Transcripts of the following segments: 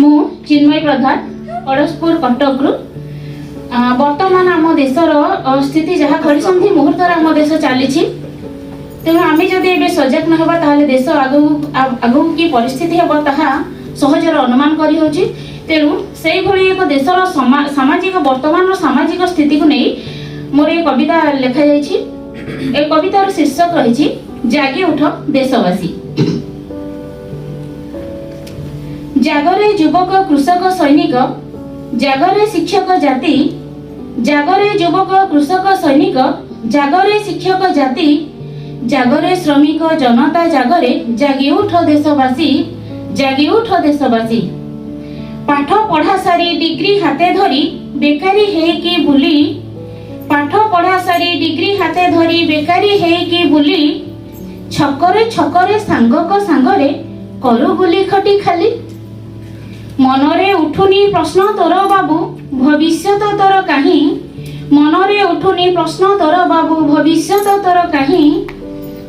मु चिन्मय प्रधान अड़सपुर कटक वर्तमान आम देशर स्थिति जहाँ घड़ी मुहूर्त आम देश चली तेणु आम जदि सजग न होगा देश आगू की परिस्थिति हम ताहा सहजर अनुमान करी तेणु से भली एक देशर सामाजिक वर्तमान सामाजिक स्थिति को नहीं मोर एक कविता लिखा जाइए। एक कवितार शीर्षक रही जागी उठ देशवासी। जागरे युवक कृषक सैनिक जागरे शिक्षक जाति जागरे युवक कृषक सैनिक जागरे शिक्षक जाति जागरे श्रमिक जनता जागरे जागी उठ देशवासी जागी उठ देशवासी। पाठ पढ़ा सारी डिग्री हाथे धरी बेकारी है कि बुली पाठ पढ़ा सारी डिग्री हाथे धरी बेकारी है कि बुली छकरे छकरे सांगक सांगरे करू गुली खटी खाली मनरे उठुनी प्रश्न तोर बाबू भविष्यत तोर काहीं मनरे उठुनी प्रश्न तोर बाबू भविष्यत तोर काहीं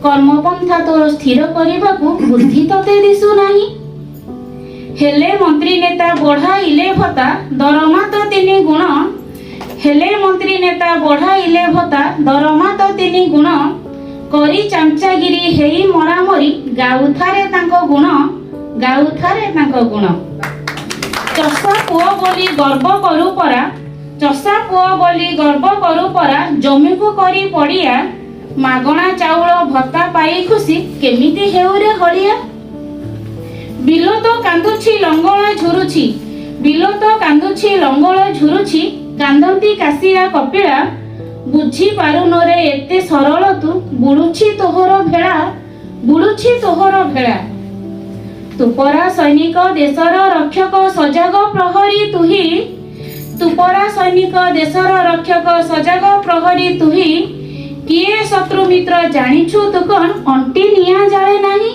कर्मपंथा तोर स्थिर करबाकू बुद्धि तते दिसु नाही हेले मंत्री नेता बढ़ाइले भत्ता दरमा तो 3 गुण हेले मंत्री नेता बढ़ाइले भत्ता दरमा तो 3 गुण करी चामचागिरी हेई मरामरी गाउथारे तांको गुण गाउथारे तांको गुण चषा पुओ बोली गर्व करू परा चषा पुओ बोली गर्व करू परा जमी को करी पड़िया मागणा चाउल भत्ता पाई खुशी केमिति हेउरे हलिया बिलो तो कांदुछि लंगोला झुरुछि बिलो तो कांदुछि लंगोला झुरुछि कांदंती कासिया कपिला बुझी पारुनो रे एते सरल तू बुडुछि तोहर भेळा बुडुछि तोहर भेळा तुपरा सैनिक देशर रक्षक सजग प्रहरी तुही तुपरा सैनिक देशर रक्षक सजग प्रहरी तुही किए शत्रु मित्र जानिछु तु कोन अंटी निया जाळे नाही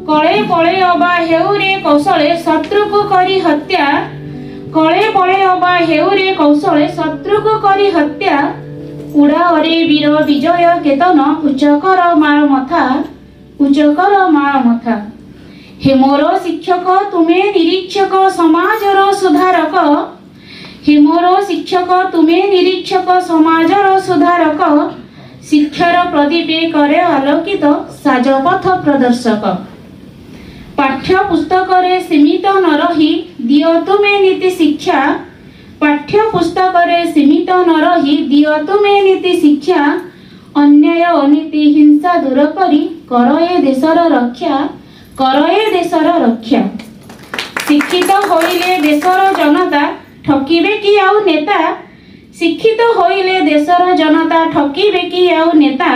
कळे पळे अबा हेउरे कौशले शत्रु को करी हत्या कळे पळे अबा हेउरे कौशले शत्रु को करी हत्या उड़ा अरे वीर विजय केतन उच्चकर माळ मथा हे मोर शिक्षक तुमे निरीक्षक समाजर सुधारक हे मोर शिक्षक तुमे निरीक्षक समाजर सुधारक शिक्षार प्रदीपे करे आलोकित साजपथ प्रदर्शक पाठ्य पुस्तक रे सीमित न रही दियो तुमे नीति शिक्षा पाठ्य पुस्तक रे सीमित न रही दियो तुमे नीति शिक्षा अन्याय अनीति हिंसा दूर करी कर ए देशर रक्षा कर ए देशर रक्षा शिक्षित होइले देशर जनता ठकीबे कि आउ नेता शिक्षित होइले देशर जनता ठकीबे कि आउ नेता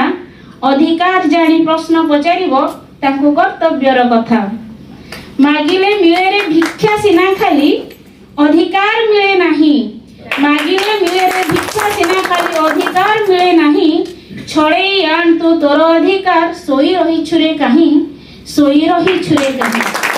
अधिकार जानी प्रश्न पचारिबो ताकू कर्तव्यर कथा मागिले मिले रे भिक्षा सिना खाली अधिकार मिले नहीं मागिले मिले रे भिक्षा सिना खाली अधिकार मिले नहीं छड़े आन तू तोर अधिकार सोई रही छुरे कहीं सोई रही छुरे कहीं।